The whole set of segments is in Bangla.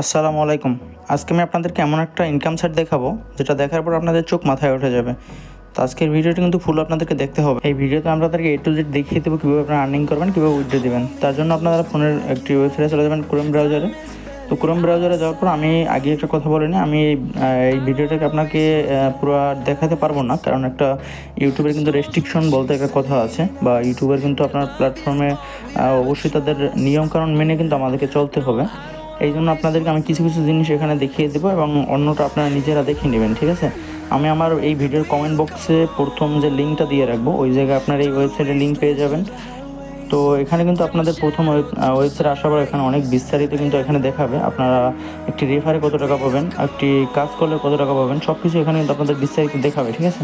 আসসালামু আলাইকুম। আজকে আমি আপনাদেরকে এমন একটা ইনকাম সাইট দেখাবো যেটা দেখার পর আপনাদের চোখ মাথায় উঠে যাবে। তো আজকের ভিডিওটা কিন্তু ফুল আপনাদেরকে দেখতে হবে। এই ভিডিওতে আমরা তাদেরকে A to Z দেখিয়ে দেবো কীভাবে আপনারা আর্নিং করবেন, কীভাবে উইথড্র দেবেন। তার জন্য আপনারা ফোনের একটি ওয়েবসাইটে চলে যাবেন ক্রোম ব্রাউজারে। তো ক্রোম ব্রাউজারে যাওয়ার পর আমি আগে একটা কথা বলিনি, আমি এই ভিডিওটাকে আপনাকে পুরো দেখাতে পারবো না, কারণ একটা ইউটিউবের কিন্তু রেস্ট্রিকশন বলতে একটা কথা আছে, বা ইউটিউবের কিন্তু আপনার প্ল্যাটফর্মে অবশ্যই তাদের নিয়মকানুন মেনে কিন্তু আমাদেরকে চলতে হবে। এই জন্য আপনাদেরকে আমি কিছু কিছু জিনিস এখানে দেখিয়ে দেবো এবং অন্যটা আপনারা নিজেরা দেখে নেবেন, ঠিক আছে। আমি আমার এই ভিডিওর কমেন্ট বক্সে প্রথম যে লিঙ্কটা দিয়ে রাখবো, ওই জায়গায় আপনার এই ওয়েবসাইটের লিঙ্ক পেয়ে যাবেন। তো এখানে কিন্তু আপনাদের প্রথম ওয়েবসাইটে আসার পর এখানে অনেক বিস্তারিত কিন্তু এখানে দেখাবে আপনারা একটি রেফারে কত টাকা পাবেন, একটি কাজ করলে কত টাকা পাবেন, সব কিছু এখানে কিন্তু আপনাদের বিস্তারিত দেখাবে, ঠিক আছে।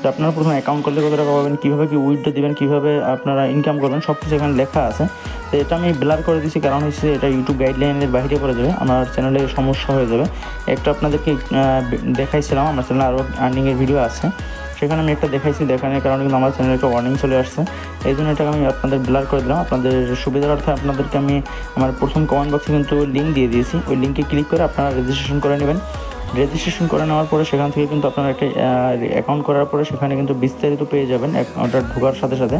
তো আপনারা প্রথমে অ্যাকাউন্ট করলে কত টাকা পাবেন, কীভাবে কি উইথড্র দেবেন, কীভাবে আপনারা ইনকাম করবেন, সব কিছু এখানে লেখা আছে। তো এটা আমি ব্লার করে দিয়েছি, কারণ হচ্ছে এটা ইউটিউব গাইডলাইনের বাইরে পড়ে যাবে, আমার চ্যানেলে সমস্যা হয়ে যাবে। একটা আপনাদেরকে দেখাইছিলাম, আমার চ্যানেলে আরও আর্নিংয়ের ভিডিও আছে, সেখানে আমি একটা দেখানোর কারণে কিন্তু আমার চ্যানেলে একটা ওয়ার্নিং চলে আসছে। এই জন্য এটাকে আমি আপনাদের ব্লার করে দিলাম। আপনাদের সুবিধার্থে আপনাদেরকে আমি আমার প্রথম কমেন্ট বক্সে কিন্তু লিঙ্ক দিয়ে দিয়েছি, ওই লিঙ্কে ক্লিক করে আপনারা রেজিস্ট্রেশন করে নেবেন। রেজিস্ট্রেশন করে নেওয়ার পরে সেখান থেকে কিন্তু আপনারা একটা অ্যাকাউন্ট করার পরে সেখানে কিন্তু বিস্তারিত পেয়ে যাবেন। ওটা ঢোকার সাথে সাথে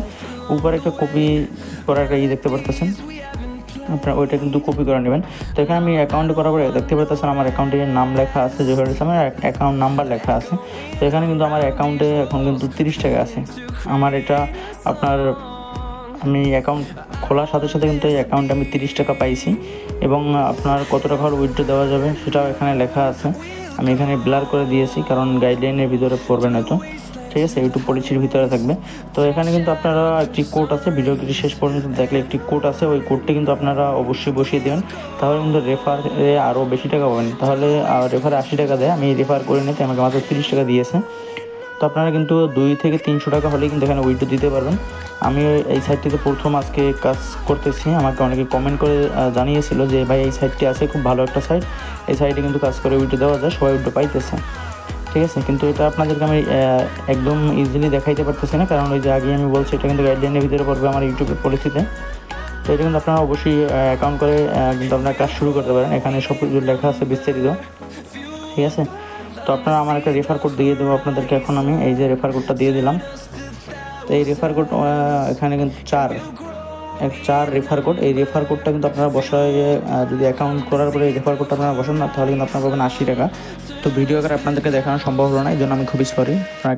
উপরে একটা কপি করা একটা দেখতে পারতেছেন, আপনারা ওইটা কিন্তু কপি করে নেবেন। তো এখানে আমি অ্যাকাউন্ট করার পরে দেখতে পাচ্ছেন আমার অ্যাকাউন্টের নাম লেখা আছে, যেভাবে আমার অ্যাকাউন্ট নাম্বার লেখা আছে। তো এখানে কিন্তু আমার অ্যাকাউন্টে এখন কিন্তু 30 টাকা আছে। আমার এটা আপনার আমি অ্যাকাউন্ট খোলার সাথে সাথে কিন্তু এই অ্যাকাউন্টে আমি 30 টাকা পাইছি, এবং আপনার কত টাকা উইথড্র দেওয়া যাবে সেটাও এখানে লেখা আছে। আমি এখানে ব্লার করে দিয়েছি, কারণ গাইডলাইনের ভিতরে পড়বে না, তো ঠিক আছে, ইউটিউব পলিসির ভিতরে থাকবে। তো এখানে কিন্তু আপনারা একটি কোড আছে, ভিডিওটি শেষ পর্যন্ত দেখলে একটি কোড আছে, ওই কোডটি কিন্তু আপনারা অবশ্যই বসিয়ে দেবেন, তাহলে কিন্তু রেফারে আরও বেশি টাকা পাবেন। তাহলে রেফারে 80 টাকা দেয়, আমি রেফার করে নিতে আমাকে মাত্র 30 টাকা দিয়েছে। তো আপনারা কিন্তু 2 থেকে 300 টাকা হলেই কিন্তু এখানে উইথড্র দিতে পারবেন। আমি এই সাইটটিতে প্রথম আজকে কাজ করতেছি, আমাকে অনেকে কমেন্ট করে জানিয়েছিল যে ভাই এই সাইটটি আছে, খুব ভালো একটা সাইট, এই সাইটে কিন্তু কাজ করে উইথড্র দেওয়া যায়, সবাই উইথড্র পাইতেছে, ঠিক আছে। কিন্তু এটা আপনাদেরকে আমি একদম ইজিলি দেখাইতে পারতেছি না, কারণ ওই যে আগে আমি বলছি এটা কিন্তু গাইডলাইনের ভিতরে পড়বে আমার ইউটিউবের পলিসিতে। তো এটা কিন্তু আপনারা অবশ্যই অ্যাকাউন্ট করে কিন্তু আপনারা কাজ শুরু করতে পারেন। এখানে সব কিছু লেখা আছে বিস্তারিত, ঠিক আছে। তো আপনারা আমার একটা রেফার কোড দিয়ে দেবো আপনাদেরকে, এখন আমি এই যে রেফার কোডটা দিয়ে দিলাম। তো এই রেফার কোড এখানে কিন্তু 4 রেফার কোড, এই রেফার কোডটা কিন্তু আপনারা বসায় যদি অ্যাকাউন্ট করার পরে এই রেফার কোডটা আপনারা বসান না, তাহলে কিন্তু আপনারা পাবেন 80 টাকা। তো ভিডিও আকারে আপনাদেরকে দেখানো সম্ভব হলো না, এই জন্য আমি খুবই সরি। আপনারা